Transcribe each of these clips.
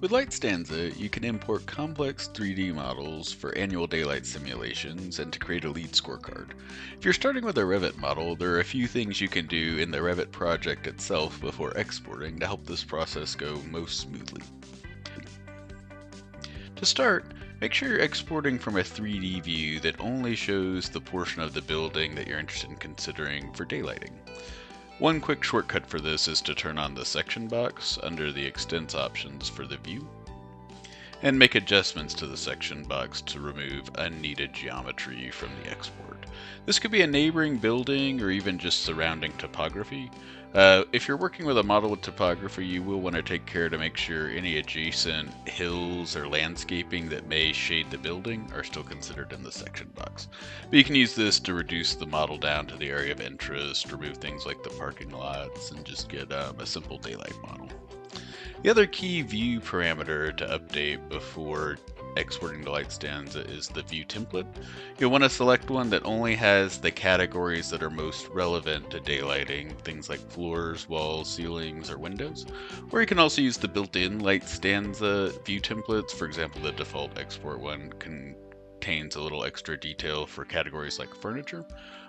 With LightStanza, you can import complex 3D models for annual daylight simulations and to create a LEED scorecard. If you're starting with a Revit model, there are a few things you can do in the Revit project itself before exporting to help this process go most smoothly. To start, make sure you're exporting from a 3D view that only shows the portion of the building that you're interested in considering for daylighting. One quick shortcut for this is to turn on the section box under the extents options for the view, and make adjustments to the section box to remove unneeded geometry from the export. This could be a neighboring building or even just surrounding topography. If you're working with a model with topography, you will want to take care to make sure any adjacent hills or landscaping that may shade the building are still considered in the section box. But you can use this to reduce the model down to the area of interest, remove things like the parking lots, and just get a simple daylight model. The other key view parameter to update before exporting to LightStanza is the view template. You'll want to select one that only has the categories that are most relevant to daylighting, things like floors, walls, ceilings, or windows. Or you can also use the built-in LightStanza view templates. For example, the default export one contains a little extra detail for categories like furniture.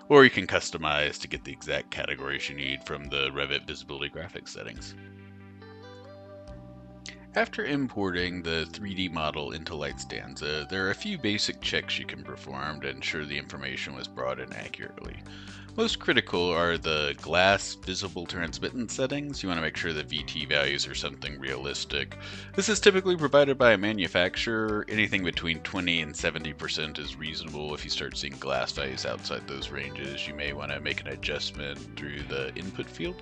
Or you can customize to get the exact categories you need from the Revit visibility graphics settings. After importing the 3D model into LightStanza, there are a few basic checks you can perform to ensure the information was brought in accurately. Most critical are the glass visible transmittance settings. You want to make sure the VT values are something realistic. This is typically provided by a manufacturer. Anything between 20 and 70% is reasonable. If you start seeing glass values outside those ranges, you may want to make an adjustment through the input field.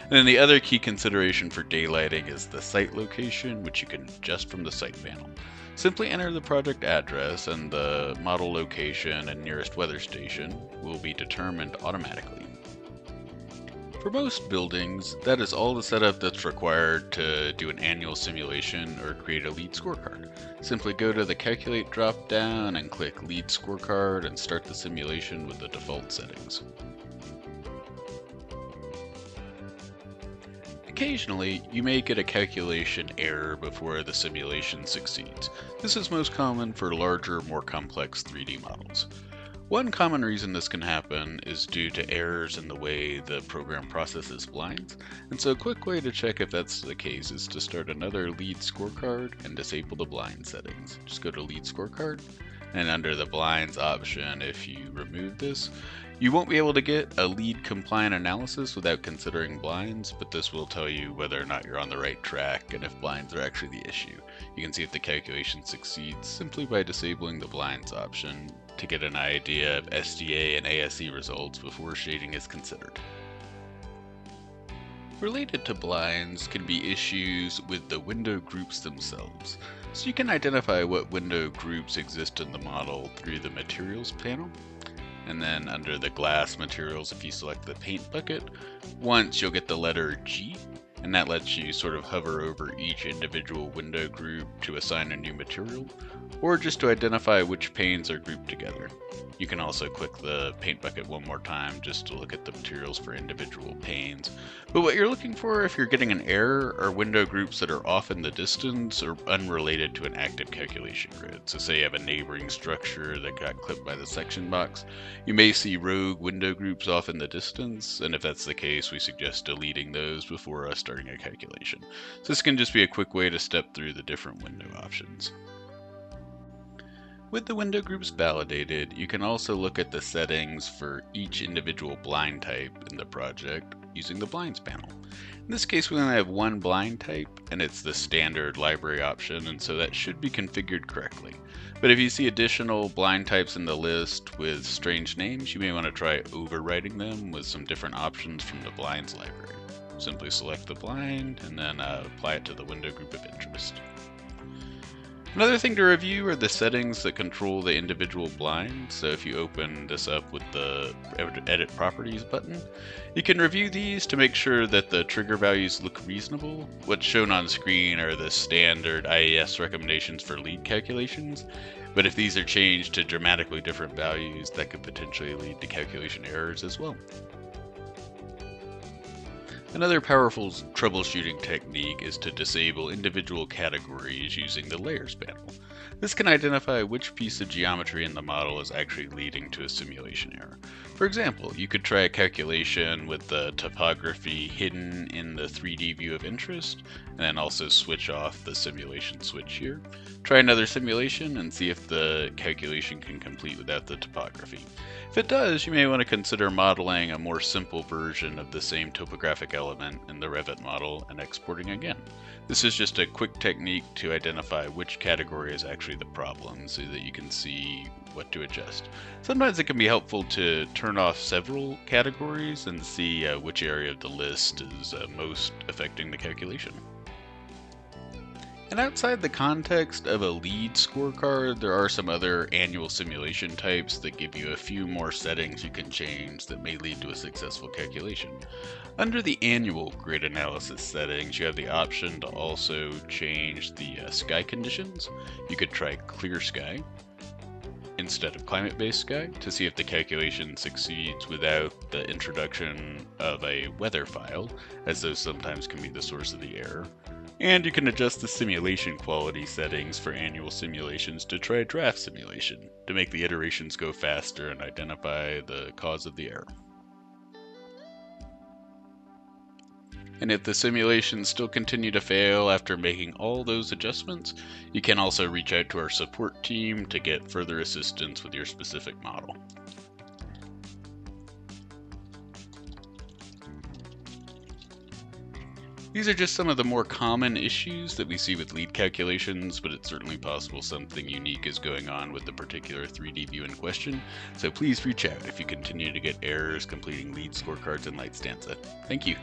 And then the other key consideration for daylighting is the site location, which you can adjust from the site panel. Simply enter the project address and the model location and nearest weather station will be determined automatically. For most buildings, that is all the setup that's required to do an annual simulation or create a LEED scorecard. Simply go to the Calculate drop-down and click LEED scorecard and start the simulation with the default settings. Occasionally, you may get a calculation error before the simulation succeeds. This is most common for larger, more complex 3D models. One common reason this can happen is due to errors in the way the program processes blinds, and so a quick way to check if that's the case is to start another LEED scorecard and disable the blind settings. Just go to LEED scorecard, and under the blinds option, if you remove this, you won't be able to get a LEED compliant analysis without considering blinds, but this will tell you whether or not you're on the right track and if blinds are actually the issue. You can see if the calculation succeeds simply by disabling the blinds option to get an idea of SDA and ASE results before shading is considered. Related to blinds can be issues with the window groups themselves. So you can identify what window groups exist in the model through the materials panel. And then under the glass materials, if you select the paint bucket, once you'll get the letter G, and that lets you sort of hover over each individual window group to assign a new material, or just to identify which panes are grouped together. You can also click the paint bucket one more time just to look at the materials for individual panes. But what you're looking for if you're getting an error are window groups that are off in the distance or unrelated to an active calculation grid. So say you have a neighboring structure that got clipped by the section box, you may see rogue window groups off in the distance, and if that's the case, we suggest deleting those before starting a calculation. So this can just be a quick way to step through the different window options. With the window groups validated, you can also look at the settings for each individual blind type in the project using the blinds panel. In this case, we only have one blind type, and it's the standard library option, and so that should be configured correctly. But if you see additional blind types in the list with strange names, you may want to try overwriting them with some different options from the blinds library. Simply select the blind and then apply it to the window group of interest. Another thing to review are the settings that control the individual blinds. So if you open this up with the Edit Properties button, you can review these to make sure that the trigger values look reasonable. What's shown on screen are the standard IAS recommendations for LEED calculations, but if these are changed to dramatically different values, that could potentially lead to calculation errors as well. Another powerful troubleshooting technique is to disable individual categories using the Layers panel. This can identify which piece of geometry in the model is actually leading to a simulation error. For example, you could try a calculation with the topography hidden in the 3D view of interest, and then also switch off the simulation switch here. Try another simulation and see if the calculation can complete without the topography. If it does, you may want to consider modeling a more simple version of the same topographic element in the Revit model and exporting again. This is just a quick technique to identify which category is actually the problem so that you can see what to adjust. Sometimes it can be helpful to turn off several categories and see which area of the list is most affecting the calculation. And outside the context of a LEED scorecard, there are some other annual simulation types that give you a few more settings you can change that may lead to a successful calculation. Under the annual grid analysis settings, you have the option to also change the sky conditions. You could try clear sky instead of climate-based sky to see if the calculation succeeds without the introduction of a weather file, as those sometimes can be the source of the error. And you can adjust the simulation quality settings for annual simulations to try a draft simulation to make the iterations go faster and identify the cause of the error. And if the simulations still continue to fail after making all those adjustments, you can also reach out to our support team to get further assistance with your specific model. These are just some of the more common issues that we see with LEED calculations, but it's certainly possible something unique is going on with the particular 3D view in question, so please reach out if you continue to get errors completing LEED scorecards in Light Stanza. Thank you.